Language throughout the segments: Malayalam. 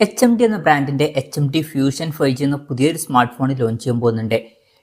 HMD എന്ന ബ്രാൻഡിന്റെ HMD ഫ്യൂഷൻ 5G എന്ന പുതിയൊരു സ്മാർട്ട് ഫോൺ ലോഞ്ച് ചെയ്യാൻ പോകുന്നുണ്ട്.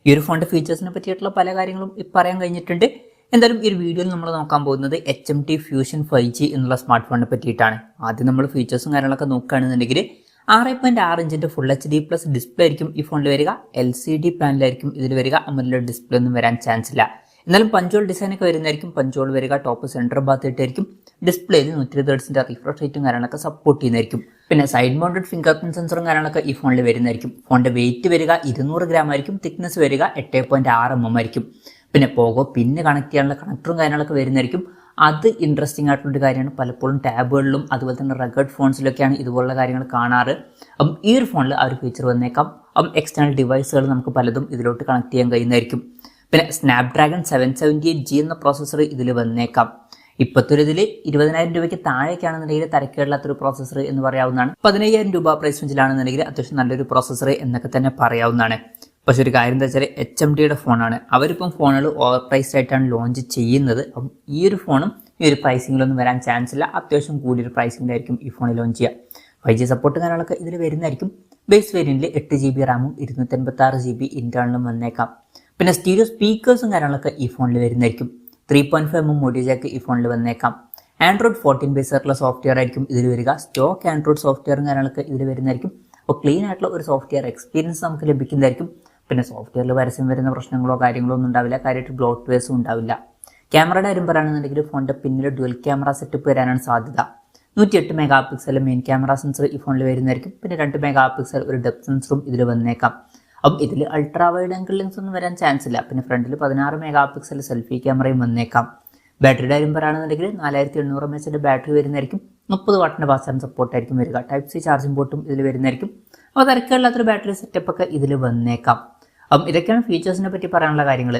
ഈ ഒരു ഫോണിന്റെ ഫീച്ചേഴ്സിനെ പറ്റിയിട്ടുള്ള പല കാര്യങ്ങളും പറയാൻ കഴിഞ്ഞിട്ടുണ്ട്. എന്തായാലും ഈ ഒരു വീഡിയോയിൽ നമ്മൾ നോക്കാൻ പോകുന്നത് HMD ഫ്യൂഷൻ 5G എന്നുള്ള സ്മാർട്ട് ഫോണിനെ പറ്റിയിട്ടാണ്. ആദ്യം നമ്മൾ ഫീച്ചേഴ്സും കാര്യങ്ങളൊക്കെ നോക്കുകയാണെന്നുണ്ടെങ്കിൽ 6.6 ഇഞ്ചിന്റെ ഫുൾ HD+ ഡിസ്പ്ലേ ആയിരിക്കും ഈ ഫോണിൽ വരിക. LCD പാനലായിരിക്കും ഇതിൽ വരിക. AMOLED ഡിസ്പ്ലേ ഒന്നും വരാൻ ചാൻസ് ഇല്ല. എന്നാലും പഞ്ചോൾ ഡിസൈൻ ഒക്കെ വരുന്നതായിരിക്കും. പഞ്ചോൾ വരിക. ടോപ്പ് സെന്റർ ഭാഗത്തായിട്ടായിരിക്കും. ഡിസ്പ്ലേയിൽ 120 Hz റിഫ്രഷ് റേറ്റും കാര്യങ്ങളൊക്കെ സപ്പോർട്ട് ചെയ്യുന്നതായിരിക്കും. പിന്നെ സൈഡ് മൗണ്ടഡ് ഫിംഗർ പ്രിന്റ് സെൻസറും കാര്യങ്ങളൊക്കെ ഈ ഫോണിൽ വരുന്നതായിരിക്കും. ഫോണിന്റെ വെയിറ്റ് വരിക 200 ഗ്രാം ആയിരിക്കും. തിക്നെസ് വരിക 8.6 mm ആയിരിക്കും. പിന്നെ പോകോ പിന്നെ കണക്ട് ചെയ്യാനുള്ള കണക്ടറും കാര്യങ്ങളൊക്കെ വരുന്നതായിരിക്കും. അത് ഇൻട്രസ്റ്റിംഗ് ആയിട്ടുള്ളൊരു കാര്യമാണ്. പലപ്പോഴും ടാബുകളിലും അതുപോലെ തന്നെ റഗഡ് ഫോൺസിലൊക്കെയാണ് ഇതുപോലുള്ള കാര്യങ്ങൾ കാണാറ്. അപ്പം ഈ ഒരു ഫോണിൽ ആ ഒരു ഫീച്ചർ വന്നേക്കാം. അപ്പം എക്സ്റ്റേണൽ ഡിവൈസുകൾ നമുക്ക് പലതും ഇതിലോട്ട് കണക്ട് ചെയ്യാൻ കഴിയുന്നതായിരിക്കും. പിന്നെ സ്നാപ്ഡ്രാഗൺ 778G എന്ന പ്രോസസ്സർ ഇതിൽ വന്നേക്കാം. ഇപ്പോഴത്തെ ഒരു ഇതിൽ 20,000 രൂപയ്ക്ക് താഴേക്കാണെന്നുണ്ടെങ്കിൽ തരക്കേടില്ലാത്തൊരു പ്രോസസ്സർ എന്ന് പറയാവുന്നതാണ്. 15,000 രൂപ പ്രൈസ് റേഞ്ചിലാണെന്നുണ്ടെങ്കിൽ അത്യാവശ്യം നല്ലൊരു പ്രോസസ്സർ എന്നൊക്കെ തന്നെ പറയാവുന്നതാണ്. പക്ഷെ ഒരു കാര്യം എന്താ വെച്ചാൽ HMDയുടെ ഫോണാണ്. അവരിപ്പം ഫോണുകൾ ഓവർ പ്രൈസ്ഡ് ആയിട്ടാണ് ലോഞ്ച് ചെയ്യുന്നത്. അപ്പം ഈ ഒരു ഫോണും ഈ ഒരു പ്രൈസിങ്ങിലൊന്നും വരാൻ ചാൻസ് ഇല്ല. അത്യാവശ്യം കൂടിയൊരു പ്രൈസിങ്ങിലായിരിക്കും ഈ ഫോണിൽ ലോഞ്ച് ചെയ്യുക. 5G സപ്പോർട്ടും കാര്യങ്ങളൊക്കെ ഇതിൽ വരുന്നതായിരിക്കും. ബേസ് വേരിയന്റിൽ 8GB റാമും 256GB ഇന്റേണലും വന്നേക്കാം. പിന്നെ സ്റ്റീരിയോ സ്പീക്കേഴ്സും കാര്യങ്ങളൊക്കെ ഈ ഫോണിൽ വരുന്നതായിരിക്കും. 3.5 mm ഓഡിയോ ജാക്ക് ഈ ഫോണിൽ വന്നേക്കാം. ആൻഡ്രോയിഡ് 14 ബേസ് ആയിട്ടുള്ള സോഫ്റ്റ്വെയർ ആയിരിക്കും ഇതിൽ വരിക. സ്റ്റോക്ക് ആൻഡ്രോയിഡ് സോഫ്റ്റ്വെയറും കാര്യങ്ങളൊക്കെ ഇതിൽ വരുന്നതായിരിക്കും. അപ്പോൾ ക്ലീൻ ആയിട്ടുള്ള ഒരു സോഫ്റ്റ്വെയർ എക്സ്പീരിയൻസ് നമുക്ക് ലഭിക്കുന്നതായിരിക്കും. പിന്നെ സോഫ്റ്റ്വെയറിൽ പരസ്യം വരുന്ന പ്രശ്നങ്ങളോ കാര്യങ്ങളോ ഒന്നും ഉണ്ടാവില്ല. കാര്യമായിട്ട് ബ്ലോട്ട്വെയർസും ഉണ്ടാവില്ല. ക്യാമറയുടെ കാര്യം പറയുകയാണെന്നുണ്ടെങ്കിൽ ഫോണിന്റെ പിന്നിൽ ഡുവൽ ക്യാമറ സെറ്റപ്പ് വരാനാണ് സാധ്യത. 108 MP മെയിൻ ക്യാമറ സെൻസർ ഈ ഫോണിൽ വരുന്നതായിരിക്കും. പിന്നെ 2 MP ഒരു ഡെപ്ത് സെൻസറും ഇതിൽ വന്നേക്കാം. അപ്പം ഇതിൽ അൾട്രാ വൈഡ് ആംഗിൾ ലെൻസ് ഒന്നും വരാൻ ചാൻസ് ഇല്ല. പിന്നെ ഫ്രണ്ടിൽ 16 MP സെൽഫി ക്യാമറയും വന്നേക്കാം. ബാറ്ററിയുടെ കാര്യം പറയുകയാണെന്നുണ്ടെങ്കിൽ 4800 mAh ബാറ്ററി വരുന്നതായിരിക്കും. 30 വാട്ടിന്റെ ഫാസ്റ്റ് ചാർജിംഗ് സപ്പോർട്ടായിരിക്കും വരിക. Type C ചാർജിംഗ് പോർട്ടും ഇതിൽ വരുന്നതായിരിക്കും. അപ്പോൾ തിരക്കുകളില്ലാത്തൊരു ബാറ്ററി സെറ്റപ്പ് ഒക്കെ ഇതിൽ വന്നേക്കാം. അപ്പം ഇതൊക്കെയാണ് ഫീച്ചേഴ്സിനെ പറ്റി പറയാനുള്ള കാര്യങ്ങൾ.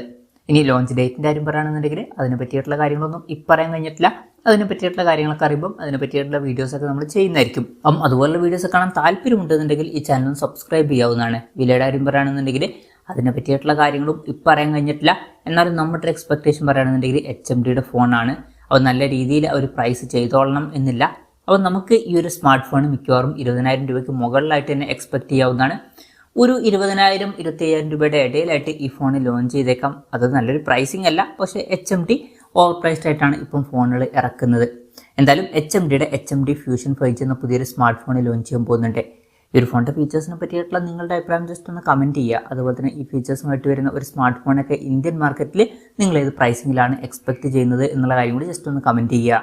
ഇനി ലോഞ്ച് ഡേറ്റിൻ്റെ കാര്യം പറയുകയാണെന്നുണ്ടെങ്കിൽ അതിനെ പറ്റിയിട്ടുള്ള കാര്യങ്ങളൊന്നും പറയാൻ കഴിഞ്ഞിട്ടില്ല. അതിനെ പറ്റിയിട്ടുള്ള കാര്യങ്ങളൊക്കെ അറിയുമ്പം അതിനെ പറ്റിയിട്ടുള്ള വീഡിയോസൊക്കെ നമ്മൾ ചെയ്യുന്നതായിരിക്കും. അപ്പം അതുപോലുള്ള വീഡിയോസ് കാണാൻ താല്പര്യമുണ്ടെന്നുണ്ടെങ്കിൽ ഈ ചാനൽ സബ്സ്ക്രൈബ് ചെയ്യാവുന്നതാണ്. വിലയുടെ കാര്യം പറയുകയാണെന്നുണ്ടെങ്കിൽ അതിനെ പറ്റിയിട്ടുള്ള കാര്യങ്ങളും പറയാൻ കഴിഞ്ഞിട്ടില്ല. എന്നാലും നമ്മുടെ എക്സ്പെക്ടേഷൻ പറയുകയാണെന്നുണ്ടെങ്കിൽ HMDയുടെ ഫോണാണ്. അപ്പോൾ നല്ല രീതിയിൽ അവർ പ്രൈസ് ചെയ്തോളണം എന്നില്ല. അപ്പോൾ നമുക്ക് ഈ ഒരു സ്മാർട്ട് ഫോൺ മിക്കവാറും 20,000 രൂപയ്ക്ക് മുകളിലായിട്ട് തന്നെ എക്സ്പെക്ട് ചെയ്യാവുന്നതാണ്. ഒരു 20,000 25,000 രൂപയുടെ ഇടയിലായിട്ട് ഈ ഫോൺ ലോഞ്ച് ചെയ്തേക്കാം. അത് നല്ലൊരു പ്രൈസിങ് അല്ല. പക്ഷേ HMD ഓവർ പ്രൈസ്ഡ് ആയിട്ടാണ് ഇപ്പം ഫോണുകൾ ഇറക്കുന്നത്. എന്തായാലും HMDയുടെ HMD ഫ്യൂഷൻ 5G എന്ന പുതിയൊരു സ്മാർട്ട് ഫോൺ ലോഞ്ച് ചെയ്യാൻ പോകുന്നുണ്ട്. ഈ ഒരു ഫോണിൻ്റെ ഫീച്ചേഴ്സിനെ പറ്റിയിട്ടുള്ള നിങ്ങളുടെ അഭിപ്രായം ജസ്റ്റ് ഒന്ന് കമൻറ്റ് ചെയ്യുക. അതുപോലെ തന്നെ ഈ ഫീച്ചേഴ്സുമായിട്ട് വരുന്ന ഒരു സ്മാർട്ട് ഫോണൊക്കെ ഇന്ത്യൻ മാർക്കറ്റിൽ നിങ്ങൾ ഏത് പ്രൈസിങ്ങിലാണ് എക്സ്പെക്ട് ചെയ്യുന്നത് എന്നുള്ള കാര്യം കൂടി ജസ്റ്റ് ഒന്ന് കമൻറ്റ് ചെയ്യുക.